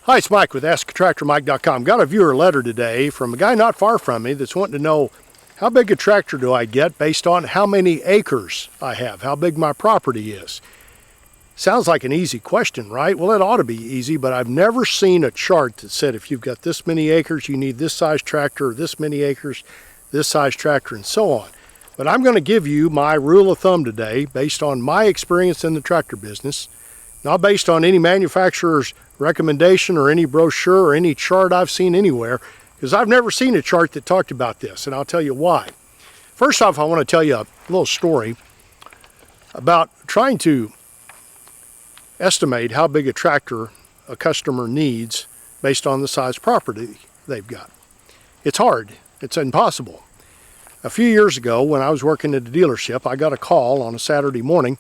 Hi, it's Mike with AskTractorMike.com. Got a viewer letter today from a guy not far from me that's wanting to know how big a tractor do I get based on how many acres I have, how big my property is. Sounds like an easy question, right? Well, it ought to be easy, but I've never seen a chart that said if you've got this many acres, you need this size tractor, or this many acres, this size tractor, and so on. But I'm going to give you my rule of thumb today based on my experience in the tractor business, not based on any manufacturer's recommendation or any brochure or any chart I've seen anywhere, because I've never seen a chart that talked about this, and I'll tell you why. First off, I want to tell you a little story about trying to estimate how big a tractor a customer needs based on the size property they've got. It's hard. It's impossible. A few years ago, when I was working at a dealership, I got a call on a Saturday morning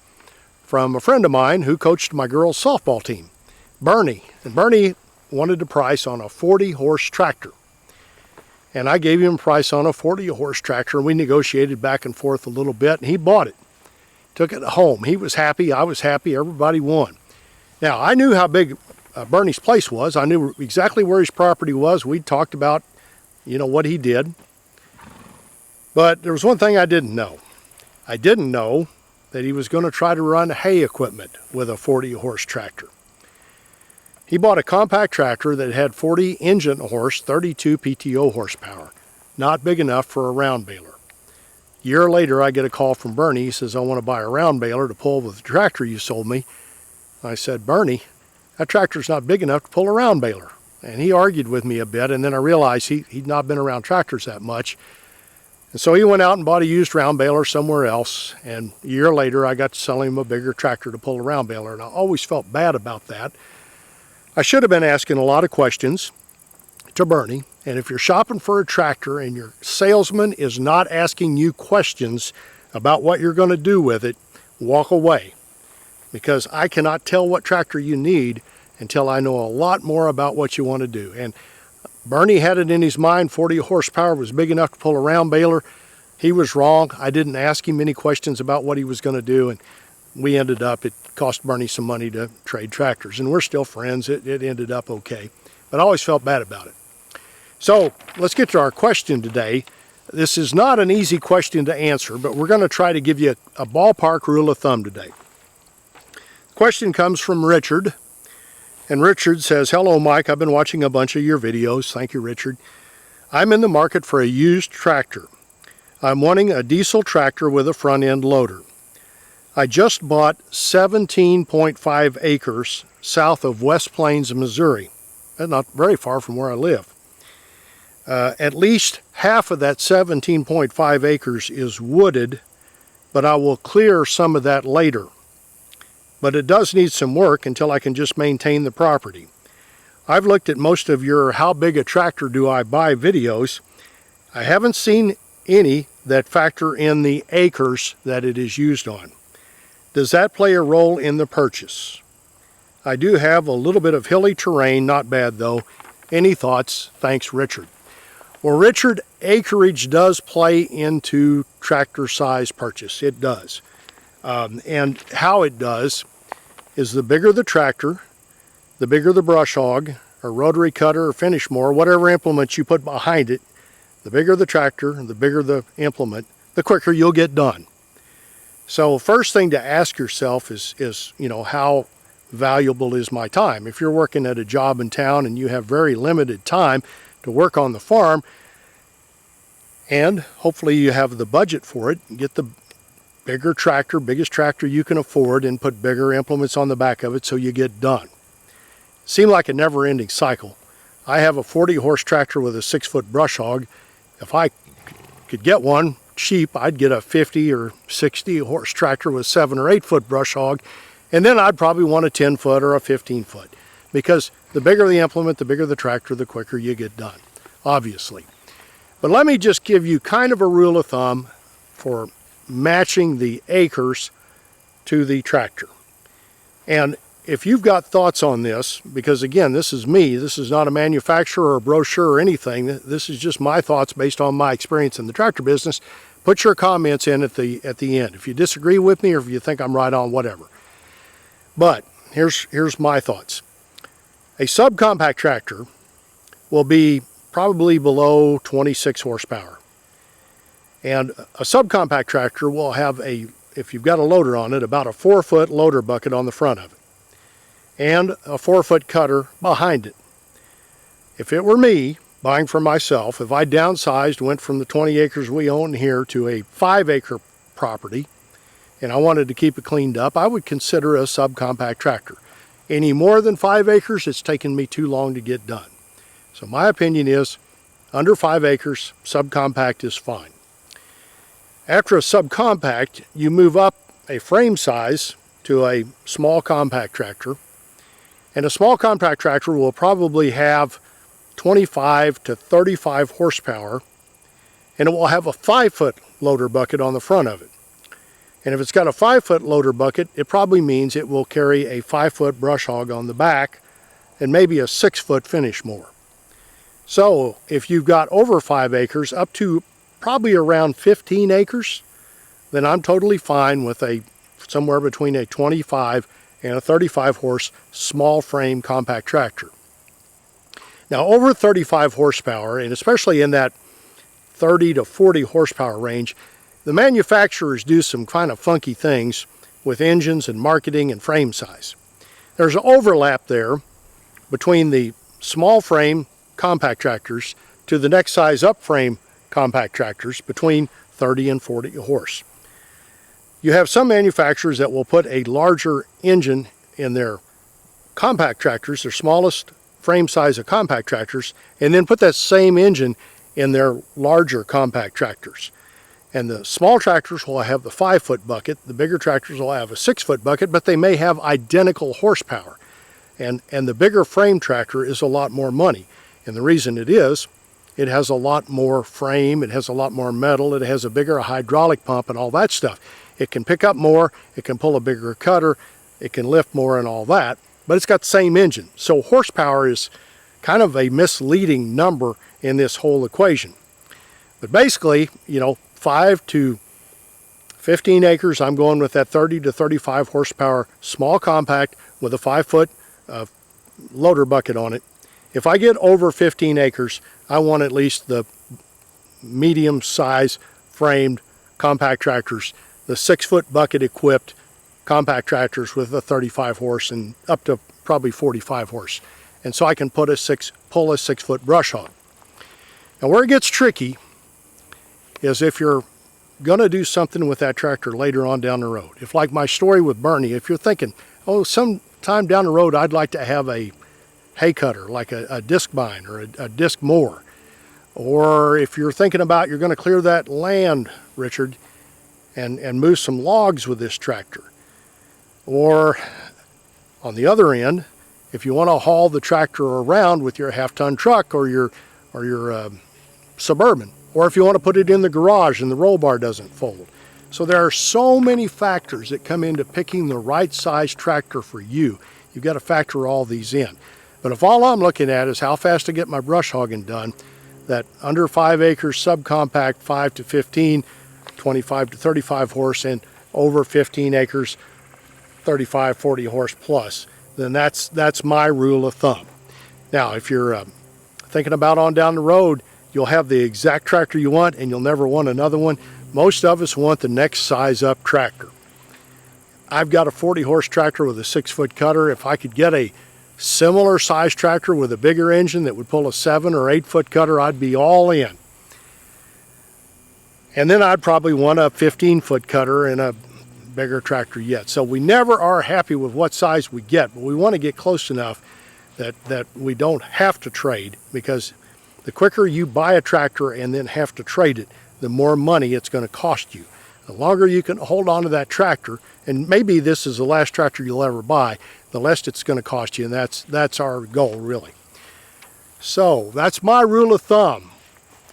from a friend of mine who coached my girls' softball team, Bernie. And Bernie wanted a price on a 40-horse tractor. And I gave him a price on a 40-horse tractor, and we negotiated back and forth a little bit, and he bought it. Took it home. He was happy. I was happy. Everybody won. Now, I knew how big Bernie's place was. I knew exactly where his property was. We talked about, what he did. But there was one thing I didn't know. I didn't know that he was going to try to run hay equipment with a 40-horse tractor. He bought a compact tractor that had 40 engine horse, 32 PTO horsepower. Not big enough for a round baler. A year later, I get a call from Bernie. He says, I want to buy a round baler to pull with the tractor you sold me. I said, Bernie, that tractor's not big enough to pull a round baler. And he argued with me a bit, and then I realized he'd not been around tractors that much. And so he went out and bought a used round baler somewhere else, and a year later I got to sell him a bigger tractor to pull a round baler, and I always felt bad about that. I should have been asking a lot of questions to Bernie, and if you're shopping for a tractor and your salesman is not asking you questions about what you're going to do with it, walk away, because I cannot tell what tractor you need until I know a lot more about what you want to do. And Bernie had it in his mind 40 horsepower was big enough to pull a round baler. He was wrong. I didn't ask him any questions about what he was going to do, and we ended up, it cost Bernie some money to trade tractors, and we're still friends. It ended up okay, but I always felt bad about it. So let's get to our question today. This is not an easy question to answer, but we're going to try to give you a ballpark rule of thumb today. The question comes from Richard. And Richard says, hello, Mike. I've been watching a bunch of your videos. Thank you, Richard. I'm in the market for a used tractor. I'm wanting a diesel tractor with a front-end loader. I just bought 17.5 acres south of West Plains, Missouri. That's not very far from where I live. At least half of that 17.5 acres is wooded, but I will clear some of that later. But it does need some work until I can just maintain the property. I've looked at most of your how big a tractor do I buy videos. I haven't seen any that factor in the acres that it is used on. Does that play a role in the purchase? I do have a little bit of hilly terrain, not bad though. Any thoughts? Thanks, Richard. Well, Richard, acreage does play into tractor size purchase. It does. And how it does is the bigger the tractor, the bigger the brush hog, or rotary cutter, or finish mower, whatever implement you put behind it, the bigger the tractor, the bigger the implement, the quicker you'll get done. So first thing to ask yourself is how valuable is my time? If you're working at a job in town and you have very limited time to work on the farm, and hopefully you have the budget for it, get the bigger tractor, biggest tractor you can afford, and put bigger implements on the back of it so you get done. Seemed like a never-ending cycle. I have a 40-horse tractor with a 6-foot brush hog. If I could get one cheap, I'd get a 50 or 60-horse tractor with 7 or 8-foot brush hog, and then I'd probably want a 10-foot or a 15-foot, because the bigger the implement, the bigger the tractor, the quicker you get done, obviously. But let me just give you kind of a rule of thumb for matching the acres to the tractor. And if you've got thoughts on this, because again, this is me, this is not a manufacturer or a brochure or anything, this is just my thoughts based on my experience in the tractor business, put your comments in at the end. If you disagree with me or if you think I'm right on, whatever. But here's my thoughts. A subcompact tractor will be probably below 26 horsepower. And a subcompact tractor will have if you've got a loader on it, about a 4-foot loader bucket on the front of it, and a 4-foot cutter behind it. If it were me, buying for myself, if I downsized, went from the 20 acres we own here to a 5-acre property, and I wanted to keep it cleaned up, I would consider a subcompact tractor. Any more than 5 acres, it's taken me too long to get done. So my opinion is, under 5 acres, subcompact is fine. After a subcompact, you move up a frame size to a small compact tractor. And a small compact tractor will probably have 25 to 35 horsepower, and it will have a 5-foot loader bucket on the front of it. And if it's got a 5-foot loader bucket, it probably means it will carry a 5-foot brush hog on the back and maybe a 6-foot finish mower. So if you've got over 5 acres, up to probably around 15 acres, then I'm totally fine with somewhere between a 25 and a 35 horse small frame compact tractor. Now over 35 horsepower, and especially in that 30 to 40 horsepower range, the manufacturers do some kind of funky things with engines and marketing and frame size. There's an overlap there between the small frame compact tractors to the next size up frame compact tractors between 30 and 40 horse. You have some manufacturers that will put a larger engine in their compact tractors, their smallest frame size of compact tractors, and then put that same engine in their larger compact tractors. And the small tractors will have the 5-foot bucket, the bigger tractors will have a 6-foot bucket, but they may have identical horsepower. And the bigger frame tractor is a lot more money. And the reason it is, it has a lot more frame, it has a lot more metal, it has a bigger hydraulic pump and all that stuff. It can pick up more, it can pull a bigger cutter, it can lift more and all that, but it's got the same engine. So horsepower is kind of a misleading number in this whole equation. But basically, 5 to 15 acres, I'm going with that 30 to 35 horsepower small compact with a 5-foot loader bucket on it. If I get over 15 acres, I want at least the medium size framed compact tractors, the 6-foot bucket equipped compact tractors with a 35 horse and up to probably 45 horse. And so I can pull a 6-foot brush hog. Now where it gets tricky is if you're going to do something with that tractor later on down the road. If, like my story with Bernie, if you're thinking, oh, sometime down the road I'd like to have a hay cutter, like a disc bine or a disc mower. Or if you're thinking about you're going to clear that land, Richard, and move some logs with this tractor. Or on the other end, if you want to haul the tractor around with your half-ton truck or your Suburban, or if you want to put it in the garage and the roll bar doesn't fold. So there are so many factors that come into picking the right size tractor for you. You've got to factor all these in. But if all I'm looking at is how fast to get my brush hogging done, that under 5 acres subcompact 5 to 15, 25 to 35 horse, and over 15 acres 35, 40 horse plus, then that's my rule of thumb. Now, if you're thinking about on down the road, you'll have the exact tractor you want and you'll never want another one. Most of us want the next size up tractor. I've got a 40 horse tractor with a 6-foot cutter. If I could get a similar size tractor with a bigger engine that would pull a 7 or 8-foot cutter, I'd be all in. And then I'd probably want a 15-foot cutter and a bigger tractor yet. So we never are happy with what size we get, but we want to get close enough that we don't have to trade, because the quicker you buy a tractor and then have to trade it, the more money it's going to cost you. The longer you can hold on to that tractor, and maybe this is the last tractor you'll ever buy, the less it's going to cost you, and that's our goal, really. So that's my rule of thumb.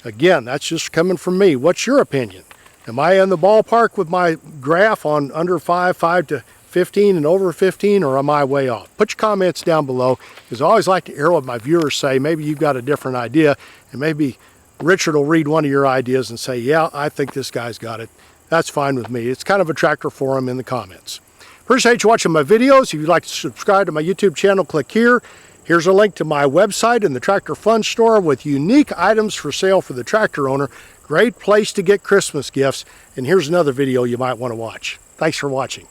Again, that's just coming from me. What's your opinion? Am I in the ballpark with my graph on under 5, 5 to 15 and over 15, or am I way off? Put your comments down below, because I always like to hear what my viewers say. Maybe you've got a different idea, and maybe Richard will read one of your ideas and say, yeah, I think this guy's got it. That's fine with me. It's kind of a tractor forum in the comments. Appreciate you watching my videos. If you'd like to subscribe to my YouTube channel, click here. Here's a link to my website and the Tractor Fun Store with unique items for sale for the tractor owner. Great place to get Christmas gifts. And here's another video you might want to watch. Thanks for watching.